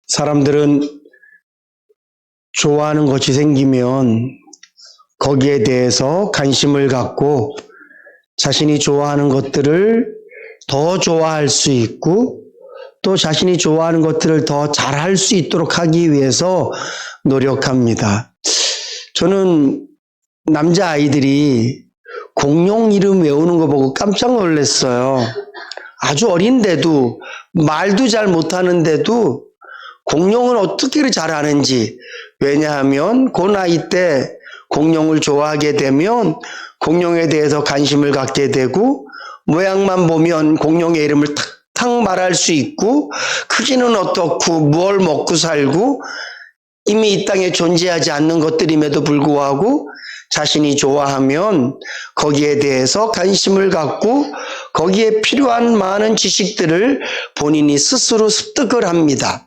사람들은 좋아하는 것이 생기면 거기에 대해서 관심을 갖고 자신이 좋아하는 것들을 더 좋아할 수 있고 또 자신이 좋아하는 것들을 더 잘할 수 있도록 하기 위해서 노력합니다. 저는 남자아이들이 공룡 이름 외우는 거 보고 깜짝 놀랐어요. 아주 어린데도 말도 잘 못하는데도 공룡을 어떻게 잘하는지. 왜냐하면 그 나이 때 공룡을 좋아하게 되면 공룡에 대해서 관심을 갖게 되고 모양만 보면 공룡의 이름을 탁탁 말할 수 있고 크기는 어떻고 뭘 먹고 살고 이미 이 땅에 존재하지 않는 것들임에도 불구하고 자신이 좋아하면 거기에 대해서 관심을 갖고 거기에 필요한 많은 지식들을 본인이 스스로 습득을 합니다.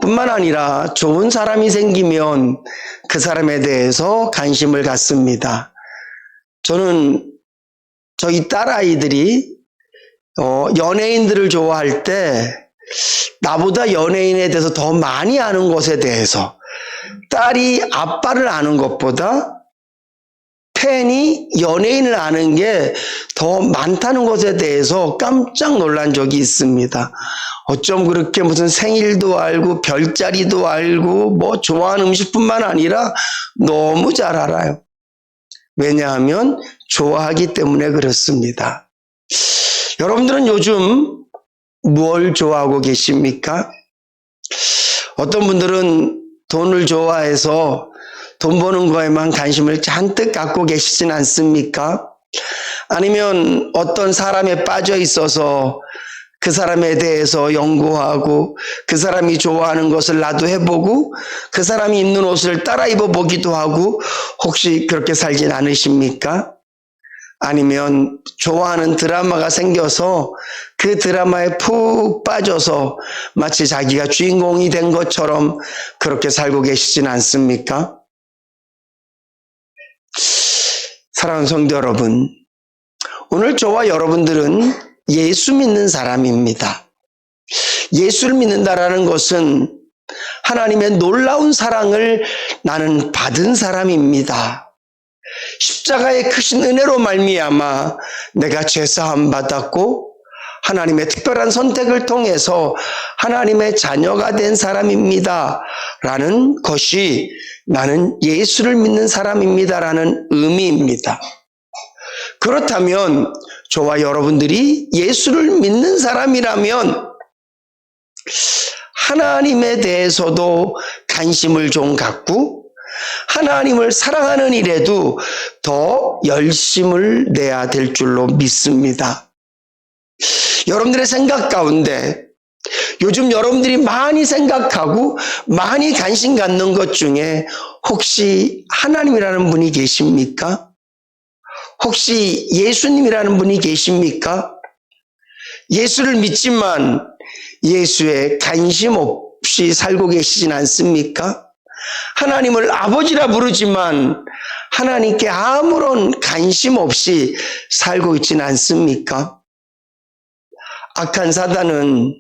뿐만 아니라 좋은 사람이 생기면 그 사람에 대해서 관심을 갖습니다. 저는 저희 딸아이들이 연예인들을 좋아할 때 나보다 연예인에 대해서 더 많이 아는 것에 대해서 딸이 아빠를 아는 것보다 팬이 연예인을 아는 게 더 많다는 것에 대해서 깜짝 놀란 적이 있습니다. 어쩜 그렇게 무슨 생일도 알고 별자리도 알고 뭐 좋아하는 음식뿐만 아니라 너무 잘 알아요. 왜냐하면 좋아하기 때문에 그렇습니다. 여러분들은 요즘 뭘 좋아하고 계십니까? 어떤 분들은 돈을 좋아해서 돈 버는 거에만 관심을 잔뜩 갖고 계시진 않습니까? 아니면 어떤 사람에 빠져 있어서 그 사람에 대해서 연구하고 그 사람이 좋아하는 것을 나도 해보고 그 사람이 입는 옷을 따라 입어보기도 하고 혹시 그렇게 살진 않으십니까? 아니면 좋아하는 드라마가 생겨서 그 드라마에 푹 빠져서 마치 자기가 주인공이 된 것처럼 그렇게 살고 계시진 않습니까? 사랑하는 성도 여러분, 오늘 저와 여러분들은 예수 믿는 사람입니다. 예수를 믿는다라는 것은 하나님의 놀라운 사랑을 나는 받은 사람입니다. 십자가의 크신 은혜로 말미암아 내가 죄사함 받았고 하나님의 특별한 선택을 통해서 하나님의 자녀가 된 사람입니다. 라는 것이 나는 예수를 믿는 사람입니다. 라는 의미입니다. 그렇다면 저와 여러분들이 예수를 믿는 사람이라면 하나님에 대해서도 관심을 좀 갖고 하나님을 사랑하는 일에도 더 열심을 내야 될 줄로 믿습니다. 여러분들의 생각 가운데 요즘 여러분들이 많이 생각하고 많이 관심 갖는 것 중에 혹시 하나님이라는 분이 계십니까? 혹시 예수님이라는 분이 계십니까? 예수를 믿지만 예수에 관심 없이 살고 계시진 않습니까? 하나님을 아버지라 부르지만 하나님께 아무런 관심 없이 살고 있지는 않습니까? 악한 사단은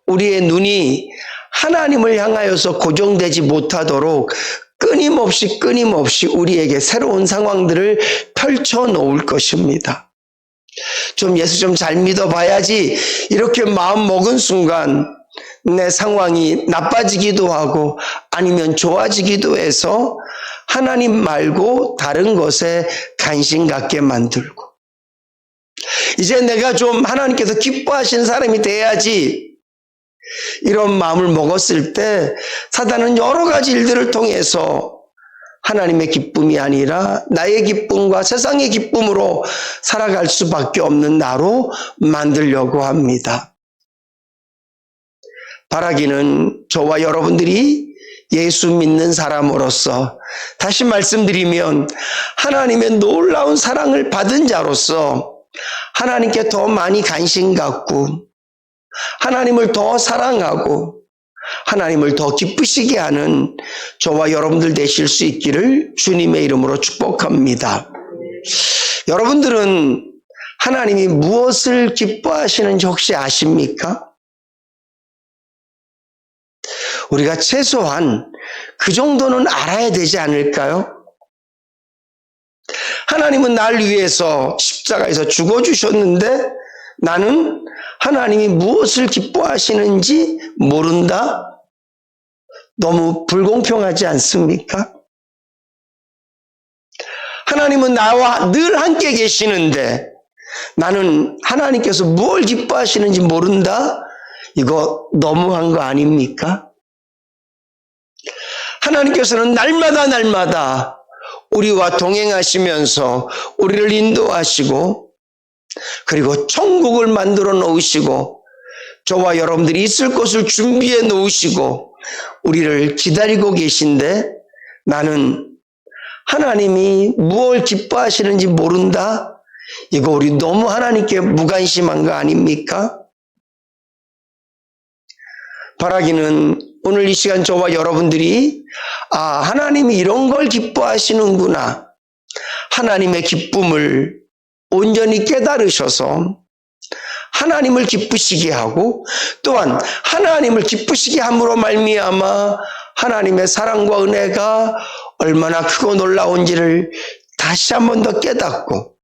우리의 눈이 하나님을 향하여서 고정되지 못하도록 끊임없이 우리에게 새로운 상황들을 펼쳐 놓을 것입니다. 좀 예수 좀 잘 믿어봐야지 이렇게 마음 먹은 순간 내 상황이 나빠지기도 하고 아니면 좋아지기도 해서 하나님 말고 다른 것에 관심 갖게 만들고 이제 내가 좀 하나님께서 기뻐하시는 사람이 돼야지 이런 마음을 먹었을 때 사단은 여러 가지 일들을 통해서 하나님의 기쁨이 아니라 나의 기쁨과 세상의 기쁨으로 살아갈 수밖에 없는 나로 만들려고 합니다. 바라기는 저와 여러분들이 예수 믿는 사람으로서 다시 말씀드리면 하나님의 놀라운 사랑을 받은 자로서 하나님께 더 많이 관심 갖고 하나님을 더 사랑하고 하나님을 더 기쁘시게 하는 저와 여러분들 되실 수 있기를 주님의 이름으로 축복합니다. 여러분들은 하나님이 무엇을 기뻐하시는지 혹시 아십니까? 우리가 최소한 그 정도는 알아야 되지 않을까요? 하나님은 날 위해서 십자가에서 죽어주셨는데 나는 하나님이 무엇을 기뻐하시는지 모른다? 너무 불공평하지 않습니까? 하나님은 나와 늘 함께 계시는데 나는 하나님께서 뭘 기뻐하시는지 모른다? 이거 너무한 거 아닙니까? 하나님께서는 날마다 우리와 동행하시면서 우리를 인도하시고 그리고 천국을 만들어 놓으시고 저와 여러분들이 있을 곳을 준비해 놓으시고 우리를 기다리고 계신데 나는 하나님이 무엇을 기뻐하시는지 모른다? 이거 우리 너무 하나님께 무관심한 거 아닙니까? 바라기는 오늘 이 시간 저와 여러분들이 하나님이 이런 걸 기뻐하시는구나. 하나님의 기쁨을 온전히 깨달으셔서 하나님을 기쁘시게 하고 또한 하나님을 기쁘시게 함으로 말미암아 하나님의 사랑과 은혜가 얼마나 크고 놀라운지를 다시 한 번 더 깨닫고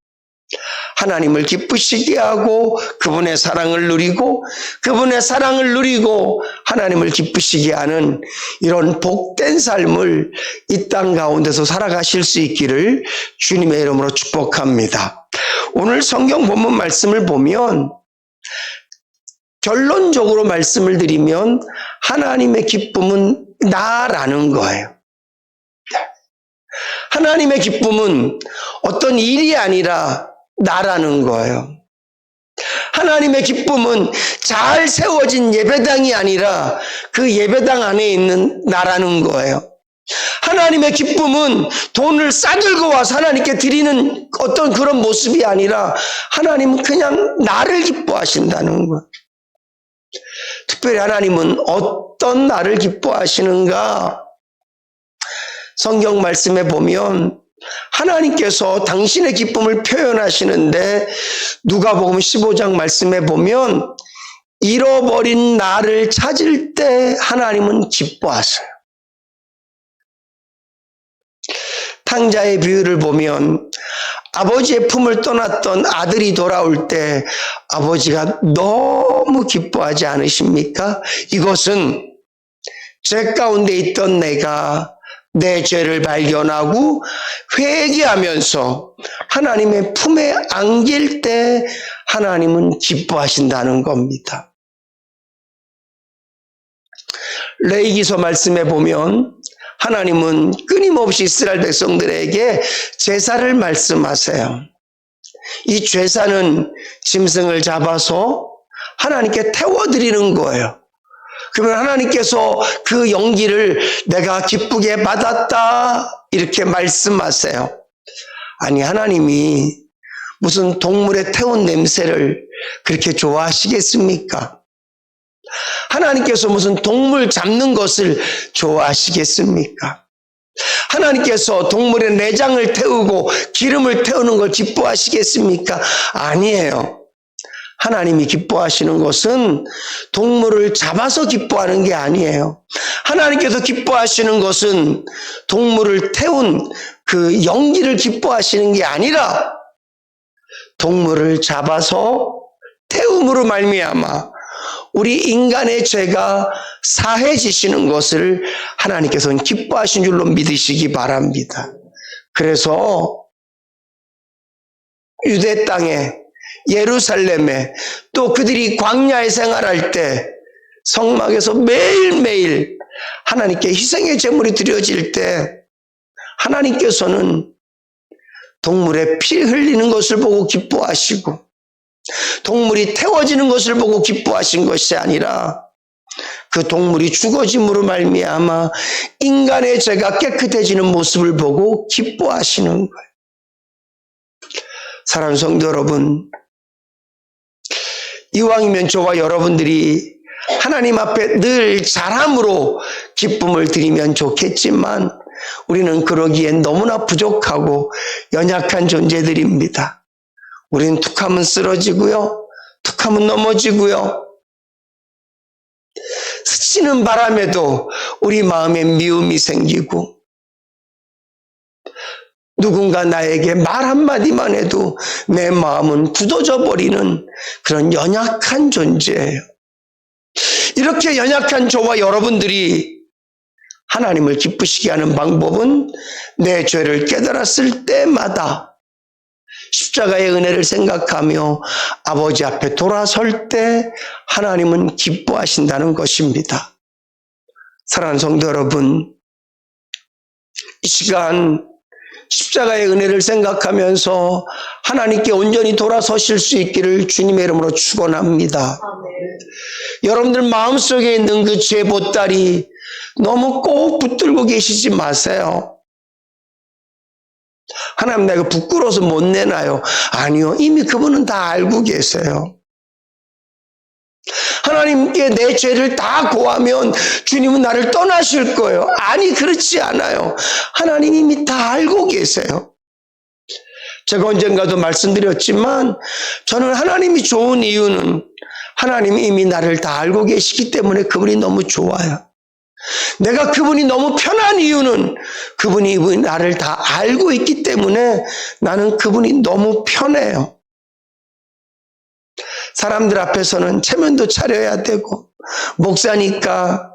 하나님을 기쁘시게 하고 그분의 사랑을 누리고 그분의 사랑을 누리고 하나님을 기쁘시게 하는 이런 복된 삶을 이 땅 가운데서 살아가실 수 있기를 주님의 이름으로 축복합니다. 오늘 성경 본문 말씀을 보면 결론적으로 말씀을 드리면 하나님의 기쁨은 나라는 거예요. 하나님의 기쁨은 어떤 일이 아니라 나라는 거예요. 하나님의 기쁨은 잘 세워진 예배당이 아니라 그 예배당 안에 있는 나라는 거예요. 하나님의 기쁨은 돈을 싸들고 와서 하나님께 드리는 어떤 그런 모습이 아니라 하나님은 그냥 나를 기뻐하신다는 거예요. 특별히 하나님은 어떤 나를 기뻐하시는가? 성경 말씀에 보면 하나님께서 당신의 기쁨을 표현하시는데 누가복음 15장 말씀에 보면 잃어버린 나를 찾을 때 하나님은 기뻐하세요. 탕자의 비유를 보면 아버지의 품을 떠났던 아들이 돌아올 때 아버지가 너무 기뻐하지 않으십니까? 이것은 죄 가운데 있던 내가 내 죄를 발견하고 회개하면서 하나님의 품에 안길 때 하나님은 기뻐하신다는 겁니다. 레위기서 말씀에 보면 하나님은 끊임없이 이스라엘 백성들에게 제사를 말씀하세요. 이 제사는 짐승을 잡아서 하나님께 태워드리는 거예요. 그러면 하나님께서 그 연기를 내가 기쁘게 받았다 이렇게 말씀하세요. 아니 하나님이 무슨 동물의 태운 냄새를 그렇게 좋아하시겠습니까? 하나님께서 무슨 동물 잡는 것을 좋아하시겠습니까? 하나님께서 동물의 내장을 태우고 기름을 태우는 걸 기뻐하시겠습니까? 아니에요. 하나님이 기뻐하시는 것은 동물을 잡아서 기뻐하는 게 아니에요. 하나님께서 기뻐하시는 것은 동물을 태운 그 연기를 기뻐하시는 게 아니라 동물을 잡아서 태움으로 말미암아 우리 인간의 죄가 사해지시는 것을 하나님께서는 기뻐하신 줄로 믿으시기 바랍니다. 그래서 유대 땅에 예루살렘에 또 그들이 광야에 생활할 때 성막에서 매일매일 하나님께 희생의 제물이 드려질 때 하나님께서는 동물의 피 흘리는 것을 보고 기뻐하시고 동물이 태워지는 것을 보고 기뻐하신 것이 아니라 그 동물이 죽어짐으로 말미암아 인간의 죄가 깨끗해지는 모습을 보고 기뻐하시는 거예요. 사랑하는 성도 여러분, 이왕이면 저와 여러분들이 하나님 앞에 늘 잘함으로 기쁨을 드리면 좋겠지만 우리는 그러기엔 너무나 부족하고 연약한 존재들입니다. 우리는 툭하면 쓰러지고요, 툭하면 넘어지고요, 스치는 바람에도 우리 마음에 미움이 생기고, 누군가 나에게 말 한마디만 해도 내 마음은 굳어져 버리는 그런 연약한 존재예요. 이렇게 연약한 저와 여러분들이 하나님을 기쁘시게 하는 방법은 내 죄를 깨달았을 때마다 십자가의 은혜를 생각하며 아버지 앞에 돌아설 때 하나님은 기뻐하신다는 것입니다. 사랑하는 성도 여러분, 이 시간 십자가의 은혜를 생각하면서 하나님께 온전히 돌아서실 수 있기를 주님의 이름으로 축원합니다. 여러분들 마음속에 있는 그 죄 보따리 너무 꼭 붙들고 계시지 마세요. 하나님, 내가 부끄러워서 못 내놔요. 아니요, 이미 그분은 다 알고 계세요. 하나님께 내 죄를 다 고하면 주님은 나를 떠나실 거예요. 아니, 그렇지 않아요. 하나님 이미 다 알고 계세요. 제가 언젠가도 말씀드렸지만 저는 하나님이 좋은 이유는 하나님이 이미 나를 다 알고 계시기 때문에 그분이 너무 좋아요. 내가 그분이 너무 편한 이유는 그분이 나를 다 알고 있기 때문에 나는 그분이 너무 편해요. 사람들 앞에서는 체면도 차려야 되고, 목사니까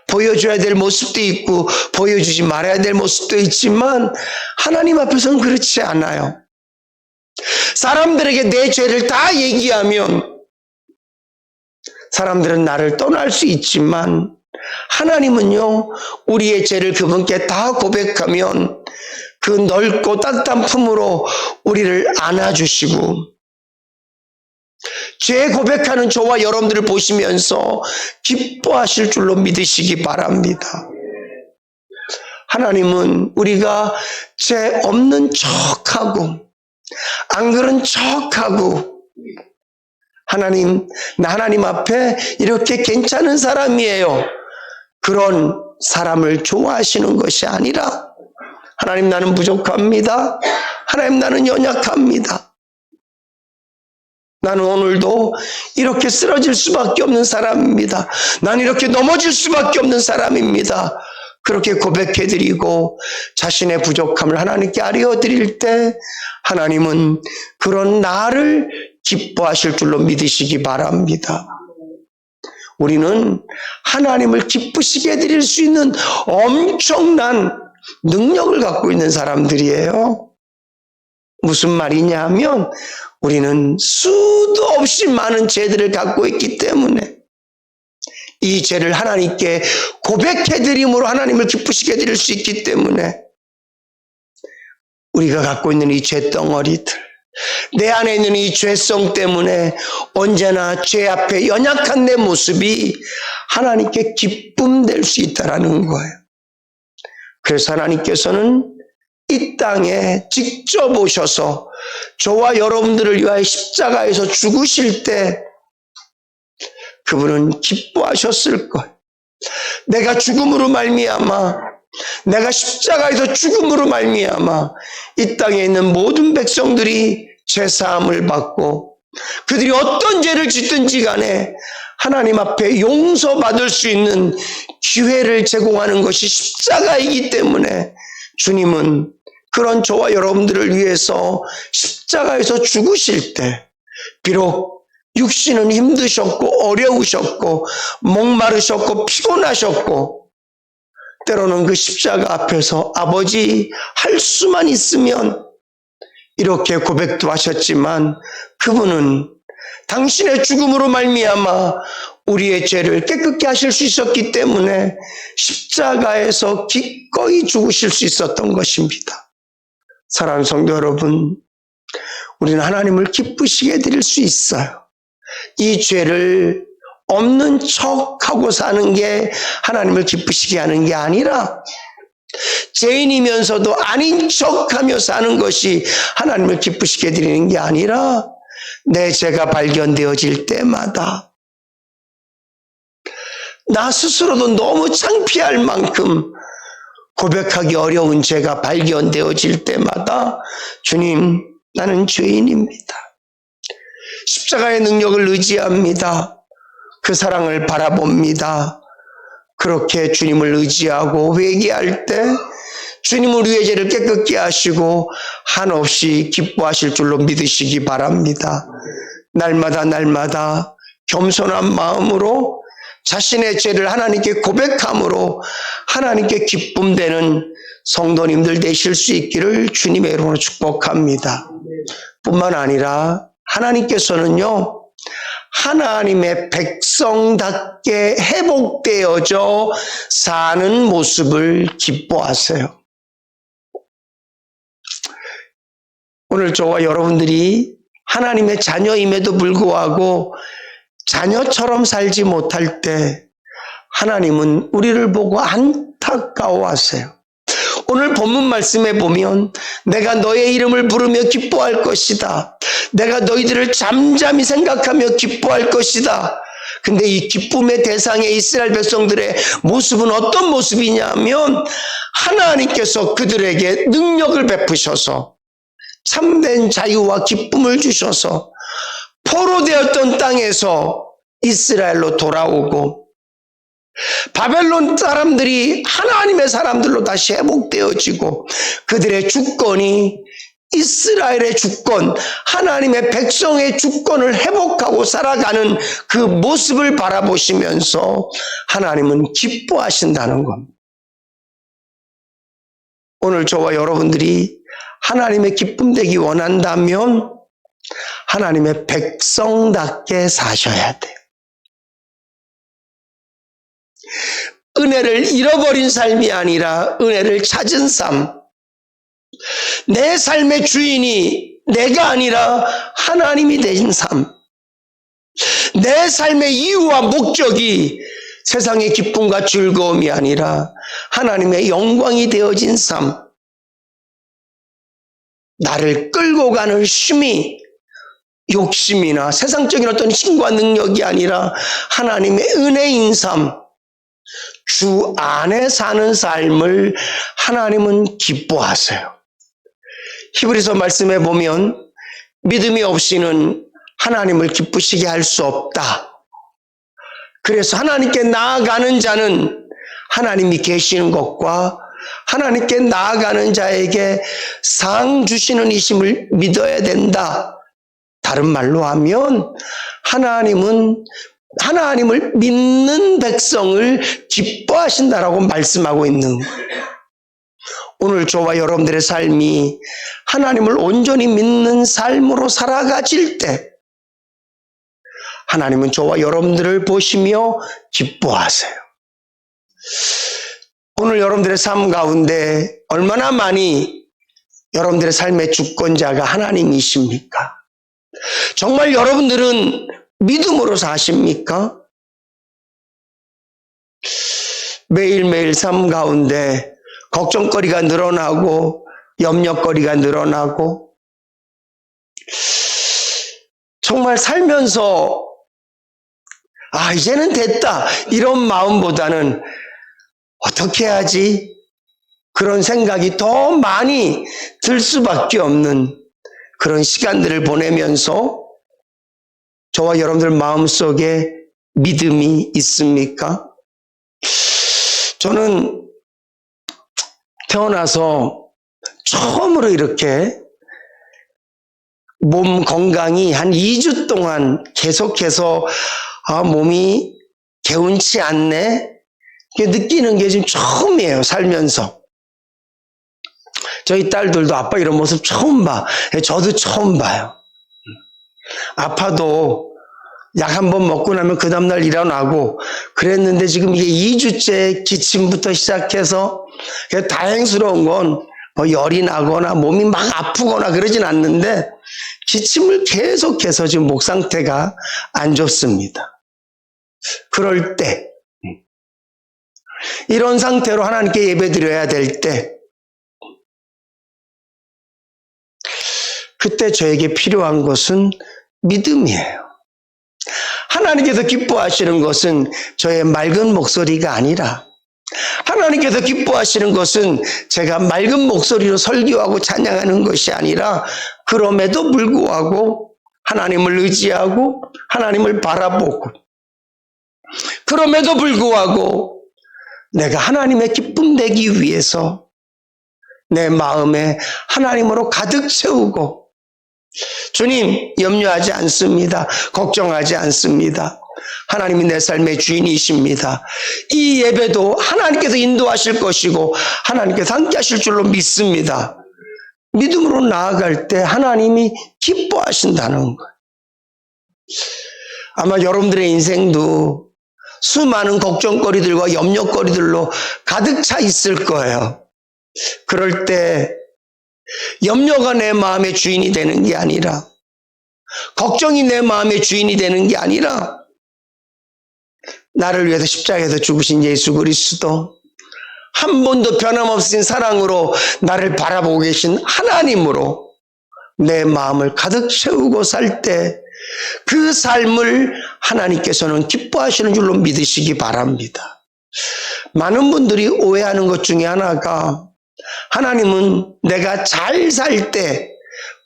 보여줘야 될 모습도 있고 보여주지 말아야 될 모습도 있지만 하나님 앞에서는 그렇지 않아요. 사람들에게 내 죄를 다 얘기하면 사람들은 나를 떠날 수 있지만 하나님은요, 우리의 죄를 그분께 다 고백하면 그 넓고 따뜻한 품으로 우리를 안아주시고, 죄 고백하는 저와 여러분들을 보시면서 기뻐하실 줄로 믿으시기 바랍니다. 하나님은 우리가 죄 없는 척하고 안 그런 척하고 나 하나님 앞에 이렇게 괜찮은 사람이에요, 그런 사람을 좋아하시는 것이 아니라, 하나님 나는 부족합니다. 하나님 나는 연약합니다. 나는 오늘도 이렇게 쓰러질 수밖에 없는 사람입니다. 나는 이렇게 넘어질 수밖에 없는 사람입니다. 그렇게 고백해드리고 자신의 부족함을 하나님께 아뢰어드릴 때 하나님은 그런 나를 기뻐하실 줄로 믿으시기 바랍니다. 우리는 하나님을 기쁘시게 해드릴 수 있는 엄청난 능력을 갖고 있는 사람들이에요. 무슨 말이냐 하면 우리는 수도 없이 많은 죄들을 갖고 있기 때문에 이 죄를 하나님께 고백해드림으로 하나님을 기쁘시게 해드릴 수 있기 때문에 우리가 갖고 있는 이 죄덩어리들, 내 안에 있는 이 죄성 때문에 언제나 죄 앞에 연약한 내 모습이 하나님께 기쁨 될 수 있다는 거예요. 그래서 하나님께서는 이 땅에 직접 오셔서 저와 여러분들을 위하여 십자가에서 죽으실 때 그분은 기뻐하셨을 거예요. 내가 죽음으로 말미암아, 내가 십자가에서 죽음으로 말미암아 이 땅에 있는 모든 백성들이 죄사함을 받고 그들이 어떤 죄를 짓든지 간에 하나님 앞에 용서받을 수 있는 기회를 제공하는 것이 십자가이기 때문에 주님은 그런 저와 여러분들을 위해서 십자가에서 죽으실 때 비록 육신은 힘드셨고 어려우셨고 목마르셨고 피곤하셨고 때로는 그 십자가 앞에서 아버지 할 수만 있으면 이렇게 고백도 하셨지만 그분은 당신의 죽음으로 말미암아 우리의 죄를 깨끗게 하실 수 있었기 때문에 십자가에서 기꺼이 죽으실 수 있었던 것입니다. 사랑하는 성도 여러분, 우리는 하나님을 기쁘시게 해드릴 수 있어요. 이 죄를 없는 척하고 사는 게 하나님을 기쁘시게 하는 게 아니라 죄인이면서도 아닌 척하며 사는 것이 하나님을 기쁘시게 해드리는 게 아니라 내 죄가 발견되어질 때마다 나 스스로도 너무 창피할 만큼 고백하기 어려운 죄가 발견되어질 때마다 주님, 나는 죄인입니다. 십자가의 능력을 의지합니다. 그 사랑을 바라봅니다. 그렇게 주님을 의지하고 회개할 때 주님은 우리의 죄를 깨끗게 하시고 한없이 기뻐하실 줄로 믿으시기 바랍니다. 날마다 겸손한 마음으로 자신의 죄를 하나님께 고백함으로 하나님께 기쁨 되는 성도님들 되실 수 있기를 주님의 이름으로 축복합니다. 뿐만 아니라 하나님께서는요, 하나님의 백성답게 회복되어져 사는 모습을 기뻐하세요. 오늘 저와 여러분들이 하나님의 자녀임에도 불구하고 자녀처럼 살지 못할 때 하나님은 우리를 보고 안타까워하세요. 오늘 본문 말씀에 보면 내가 너의 이름을 부르며 기뻐할 것이다. 내가 너희들을 잠잠히 생각하며 기뻐할 것이다. 근데 이 기쁨의 대상의 이스라엘 백성들의 모습은 어떤 모습이냐면 하나님께서 그들에게 능력을 베푸셔서 참된 자유와 기쁨을 주셔서 포로되었던 땅에서 이스라엘로 돌아오고 바벨론 사람들이 하나님의 사람들로 다시 회복되어지고 그들의 주권이 이스라엘의 주권, 하나님의 백성의 주권을 회복하고 살아가는 그 모습을 바라보시면서 하나님은 기뻐하신다는 겁니다. 오늘 저와 여러분들이 하나님의 기쁨 되기 원한다면 하나님의 백성답게 사셔야 돼요. 은혜를 잃어버린 삶이 아니라 은혜를 찾은 삶. 내 삶의 주인이 내가 아니라 하나님이 되신 삶. 내 삶의 이유와 목적이 세상의 기쁨과 즐거움이 아니라 하나님의 영광이 되어진 삶. 나를 끌고 가는 힘이 욕심이나 세상적인 어떤 힘과 능력이 아니라 하나님의 은혜인 삶. 주 안에 사는 삶을 하나님은 기뻐하세요. 히브리서 말씀에 보면 믿음이 없이는 하나님을 기쁘시게 할 수 없다. 그래서 하나님께 나아가는 자는 하나님이 계시는 것과 하나님께 나아가는 자에게 상 주시는 이심을 믿어야 된다. 다른 말로 하면 하나님을 믿는 백성을 기뻐하신다라고 말씀하고 있는 거예요. 오늘 저와 여러분들의 삶이 하나님을 온전히 믿는 삶으로 살아가질 때 하나님은 저와 여러분들을 보시며 기뻐하세요. 오늘 여러분들의 삶 가운데 얼마나 많이 여러분들의 삶의 주권자가 하나님이십니까? 정말 여러분들은 믿음으로 사십니까? 매일매일 삶 가운데 걱정거리가 늘어나고 염려거리가 늘어나고 정말 살면서 이제는 됐다 이런 마음보다는 어떻게 해야지? 그런 생각이 더 많이 들 수밖에 없는 그런 시간들을 보내면서 저와 여러분들 마음속에 믿음이 있습니까? 저는 태어나서 처음으로 이렇게 몸 건강이 한 2주 동안 계속해서 몸이 개운치 않네 느끼는 게 지금 처음이에요. 살면서. 저희 딸들도 아빠 이런 모습 처음 봐. 저도 처음 봐요. 아파도 약 한 번 먹고 나면 그 다음날 일어나고 그랬는데 지금 이게 2주째 기침부터 시작해서 다행스러운 건 열이 나거나 몸이 막 아프거나 그러진 않는데 기침을 계속해서 지금 목 상태가 안 좋습니다. 그럴 때 이런 상태로 하나님께 예배드려야 될 때 그때 저에게 필요한 것은 믿음이에요. 하나님께서 기뻐하시는 것은 저의 맑은 목소리가 아니라 하나님께서 기뻐하시는 것은 제가 맑은 목소리로 설교하고 찬양하는 것이 아니라 그럼에도 불구하고 하나님을 의지하고 하나님을 바라보고 그럼에도 불구하고 내가 하나님의 기쁨 되기 위해서 내 마음에 하나님으로 가득 채우고, 주님 염려하지 않습니다. 걱정하지 않습니다. 하나님이 내 삶의 주인이십니다. 이 예배도 하나님께서 인도하실 것이고 하나님께서 함께 하실 줄로 믿습니다. 믿음으로 나아갈 때 하나님이 기뻐하신다는 거예요. 아마 여러분들의 인생도 수많은 걱정거리들과 염려거리들로 가득 차 있을 거예요. 그럴 때 염려가 내 마음의 주인이 되는 게 아니라, 걱정이 내 마음의 주인이 되는 게 아니라, 나를 위해서 십자가에서 죽으신 예수 그리스도, 한 번도 변함없으신 사랑으로 나를 바라보고 계신 하나님으로 내 마음을 가득 채우고 살 때 그 삶을 하나님께서는 기뻐하시는 줄로 믿으시기 바랍니다. 많은 분들이 오해하는 것 중에 하나가, 하나님은 내가 잘 살 때,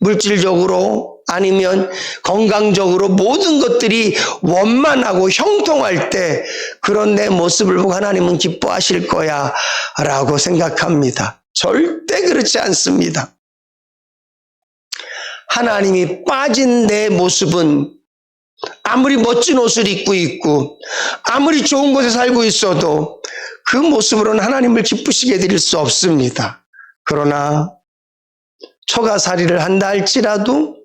물질적으로 아니면 건강적으로 모든 것들이 원만하고 형통할 때 그런 내 모습을 보고 하나님은 기뻐하실 거야 라고 생각합니다. 절대 그렇지 않습니다. 하나님이 빠진 내 모습은 아무리 멋진 옷을 입고 있고 아무리 좋은 곳에 살고 있어도 그 모습으로는 하나님을 기쁘시게 드릴 수 없습니다. 그러나 처가살이를 한다 할지라도,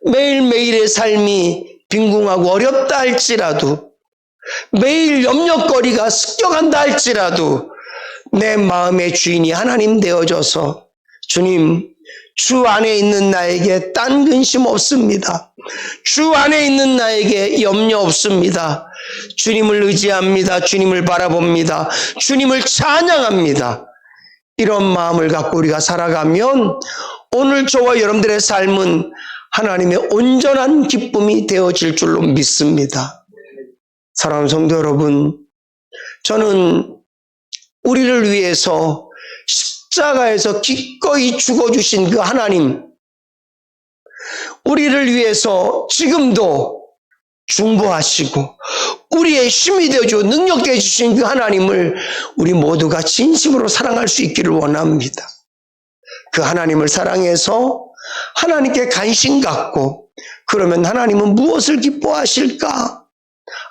매일매일의 삶이 빈궁하고 어렵다 할지라도, 매일 염려거리가 습격한다 할지라도 내 마음의 주인이 하나님 되어져서, 주님, 주 안에 있는 나에게 딴 근심 없습니다. 주 안에 있는 나에게 염려 없습니다. 주님을 의지합니다. 주님을 바라봅니다. 주님을 찬양합니다. 이런 마음을 갖고 우리가 살아가면 오늘 저와 여러분들의 삶은 하나님의 온전한 기쁨이 되어질 줄로 믿습니다. 사랑하는 성도 여러분, 저는 우리를 위해서 십자가에서 기꺼이 죽어주신 그 하나님, 우리를 위해서 지금도 중보하시고 우리의 힘이 되어주고 능력게 해주신 그 하나님을 우리 모두가 진심으로 사랑할 수 있기를 원합니다. 그 하나님을 사랑해서 하나님께 관심 갖고, 그러면 하나님은 무엇을 기뻐하실까?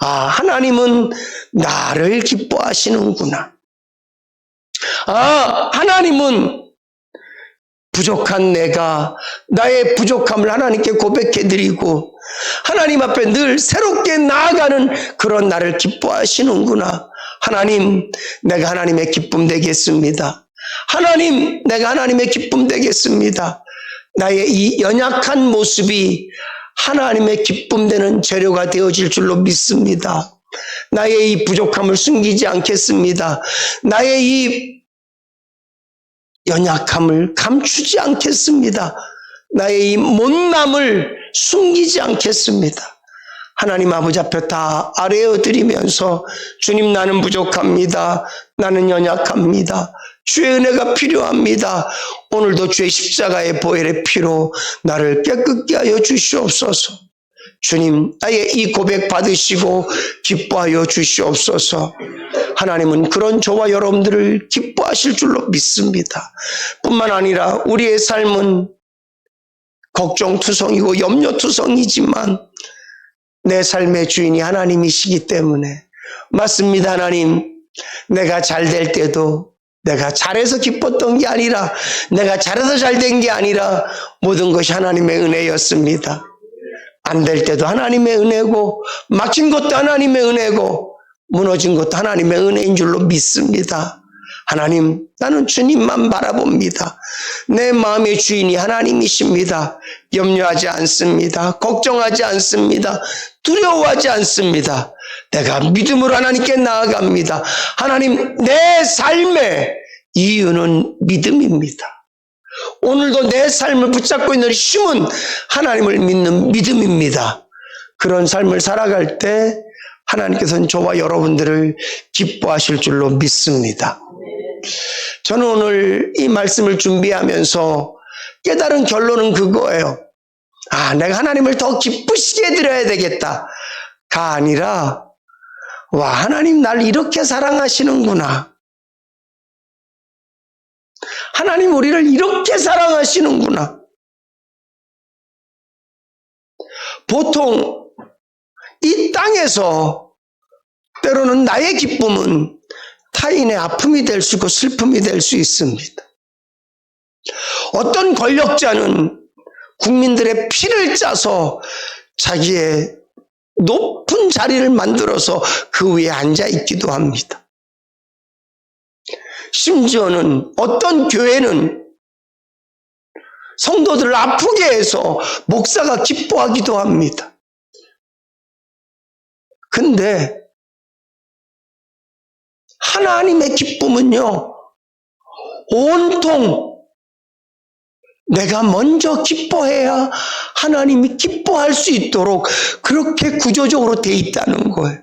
아, 하나님은 나를 기뻐하시는구나. 아, 하나님은 부족한 내가 나의 부족함을 하나님께 고백해드리고 하나님 앞에 늘 새롭게 나아가는 그런 나를 기뻐하시는구나. 하나님, 내가 하나님의 기쁨 되겠습니다. 하나님, 내가 하나님의 기쁨 되겠습니다. 나의 이 연약한 모습이 하나님의 기쁨 되는 재료가 되어질 줄로 믿습니다. 나의 이 부족함을 숨기지 않겠습니다. 나의 이 연약함을 감추지 않겠습니다. 나의 이 못남을 숨기지 않겠습니다. 하나님 아버지 앞에 다 아뢰어 드리면서, 주님, 나는 부족합니다. 나는 연약합니다. 주의 은혜가 필요합니다. 오늘도 주의 십자가의 보혈의 피로 나를 깨끗게 하여 주시옵소서. 주님, 나의 이 고백 받으시고 기뻐하여 주시옵소서. 하나님은 그런 저와 여러분들을 기뻐하실 줄로 믿습니다. 뿐만 아니라 우리의 삶은 걱정투성이고 염려투성이지만 내 삶의 주인이 하나님이시기 때문에, 맞습니다. 하나님, 내가 잘 될 때도 내가 잘해서 기뻤던 게 아니라, 내가 잘해서 잘 된 게 아니라 모든 것이 하나님의 은혜였습니다. 안 될 때도 하나님의 은혜고, 막힌 것도 하나님의 은혜고, 무너진 것도 하나님의 은혜인 줄로 믿습니다. 하나님, 나는 주님만 바라봅니다. 내 마음의 주인이 하나님이십니다. 염려하지 않습니다. 걱정하지 않습니다. 두려워하지 않습니다. 내가 믿음으로 하나님께 나아갑니다. 하나님, 내 삶의 이유는 믿음입니다. 오늘도 내 삶을 붙잡고 있는 힘은 하나님을 믿는 믿음입니다. 그런 삶을 살아갈 때 하나님께서는 저와 여러분들을 기뻐하실 줄로 믿습니다. 저는 오늘 이 말씀을 준비하면서 깨달은 결론은 그거예요. 아, 내가 하나님을 더 기쁘시게 드려야 되겠다가 아니라, 와, 하나님 날 이렇게 사랑하시는구나. 하나님 우리를 이렇게 사랑하시는구나. 보통 이 땅에서 때로는 나의 기쁨은 타인의 아픔이 될 수 있고 슬픔이 될 수 있습니다. 어떤 권력자는 국민들의 피를 짜서 자기의 높은 자리를 만들어서 그 위에 앉아 있기도 합니다. 심지어는 어떤 교회는 성도들을 아프게 해서 목사가 기뻐하기도 합니다. 근데 하나님의 기쁨은요, 온통 내가 먼저 기뻐해야 하나님이 기뻐할 수 있도록 그렇게 구조적으로 돼 있다는 거예요.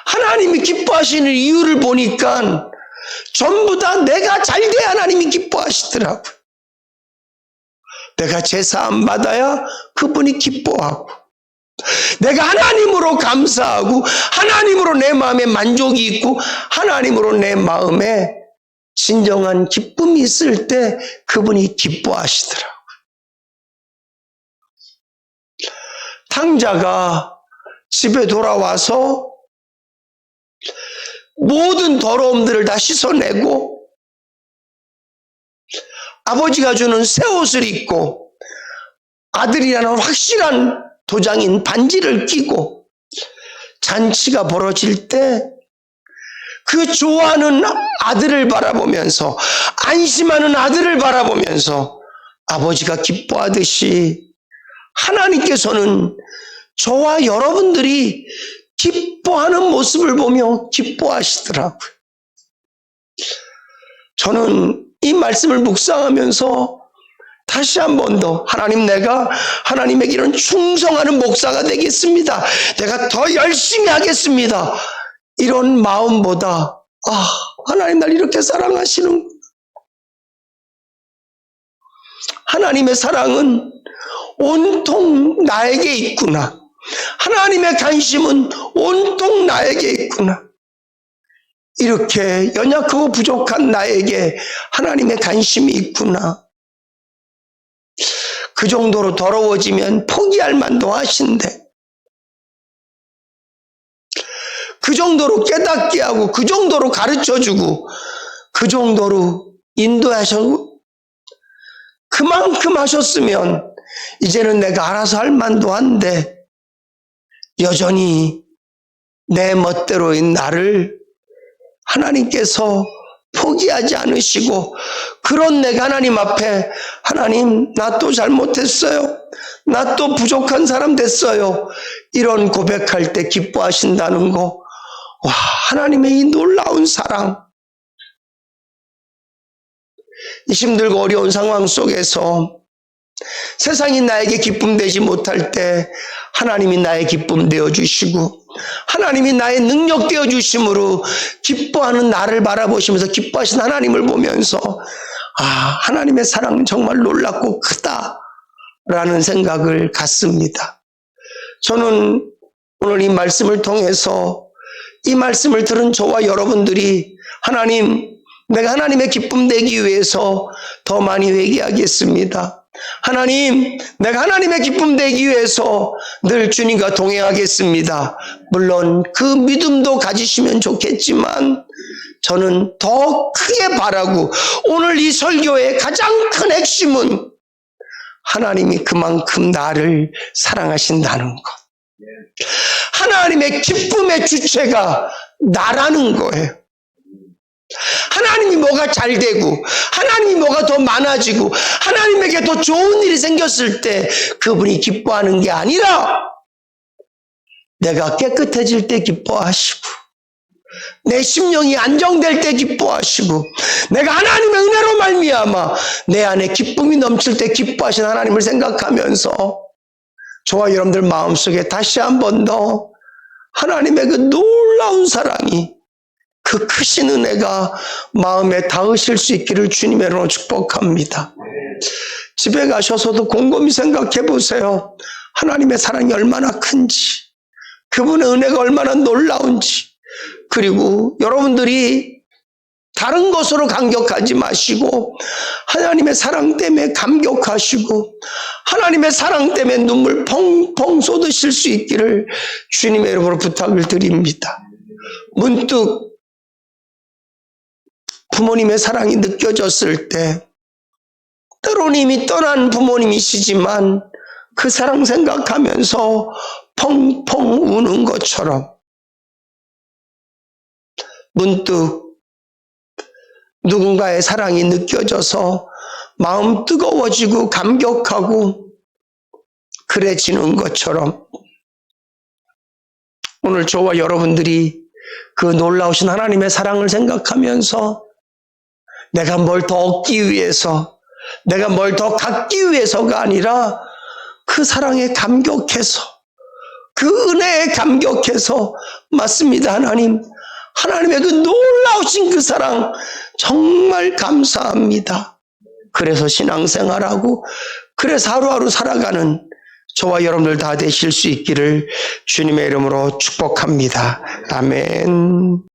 하나님이 기뻐하시는 이유를 보니까 전부 다 내가 잘 돼야 하나님이 기뻐하시더라고요. 내가 제사함 받아야 그분이 기뻐하고, 내가 하나님으로 감사하고 하나님으로 내 마음에 만족이 있고 하나님으로 내 마음에 진정한 기쁨이 있을 때 그분이 기뻐하시더라고요. 탕자가 집에 돌아와서 모든 더러움들을 다 씻어내고 아버지가 주는 새 옷을 입고 아들이라는 확실한 도장인 반지를 끼고 잔치가 벌어질 때 그 좋아하는 아들을 바라보면서, 안심하는 아들을 바라보면서 아버지가 기뻐하듯이 하나님께서는 저와 여러분들이 기뻐하는 모습을 보며 기뻐하시더라고요. 저는 이 말씀을 묵상하면서 다시 한 번 더 하나님, 내가 하나님에게 이런 충성하는 목사가 되겠습니다. 내가 더 열심히 하겠습니다. 이런 마음보다 하나님 날 이렇게 사랑하시는, 하나님의 사랑은 온통 나에게 있구나. 하나님의 관심은 온통 나에게 있구나. 이렇게 연약하고 부족한 나에게 하나님의 관심이 있구나. 그 정도로 더러워지면 포기할 만도 하신데, 그 정도로 깨닫게 하고 그 정도로 가르쳐주고 그 정도로 인도하시고 그만큼 하셨으면 이제는 내가 알아서 할 만도 한데 여전히 내 멋대로인 나를 하나님께서 포기하지 않으시고, 그런 내가 하나님 앞에, 하나님 나 또 잘못했어요, 나 또 부족한 사람 됐어요, 이런 고백할 때 기뻐하신다는 거, 와, 하나님의 이 놀라운 사랑. 이 힘들고 어려운 상황 속에서 세상이 나에게 기쁨 되지 못할 때 하나님이 나의 기쁨 되어주시고, 하나님이 나의 능력 되어주심으로 기뻐하는 나를 바라보시면서 기뻐하신 하나님을 보면서 하나님의 사랑은 정말 놀랍고 크다라는 생각을 갖습니다. 저는 오늘 이 말씀을 통해서, 이 말씀을 들은 저와 여러분들이 하나님, 내가 하나님의 기쁨 되기 위해서 더 많이 회개하겠습니다. 하나님, 내가 하나님의 기쁨 되기 위해서 늘 주님과 동행하겠습니다. 물론 그 믿음도 가지시면 좋겠지만 저는 더 크게 바라고, 오늘 이 설교의 가장 큰 핵심은 하나님이 그만큼 나를 사랑하신다는 것. 하나님의 기쁨의 주체가 나라는 거예요. 하나님이 뭐가 잘 되고 하나님이 뭐가 더 많아지고 하나님에게 더 좋은 일이 생겼을 때 그분이 기뻐하는 게 아니라 내가 깨끗해질 때 기뻐하시고, 내 심령이 안정될 때 기뻐하시고, 내가 하나님의 은혜로 말미암아 내 안에 기쁨이 넘칠 때 기뻐하신 하나님을 생각하면서 저와 여러분들 마음속에 다시 한 번 더 하나님의 그 놀라운 사랑이, 그 크신 은혜가 마음에 닿으실 수 있기를 주님의 이름으로 축복합니다. 집에 가셔서도 곰곰이 생각해 보세요. 하나님의 사랑이 얼마나 큰지. 그분의 은혜가 얼마나 놀라운지, 그리고 여러분들이 다른 것으로 감격하지 마시고 하나님의 사랑 때문에 감격하시고 하나님의 사랑 때문에 눈물 펑펑 쏟으실 수 있기를 주님의 이름으로 부탁을 드립니다. 문득 부모님의 사랑이 느껴졌을 때, 때로는 이미 떠난 부모님이시지만 그 사랑 생각하면서 펑펑 우는 것처럼 문득 누군가의 사랑이 느껴져서 마음 뜨거워지고 감격하고 그래지는 것처럼 오늘 저와 여러분들이 그 놀라우신 하나님의 사랑을 생각하면서 내가 뭘 더 얻기 위해서, 내가 뭘 더 갖기 위해서가 아니라 그 사랑에 감격해서, 그 은혜에 감격해서, 맞습니다, 하나님. 하나님의 그 놀라우신 그 사랑 정말 감사합니다. 그래서 신앙생활하고 그래서 하루하루 살아가는 저와 여러분들 다 되실 수 있기를 주님의 이름으로 축복합니다. 아멘.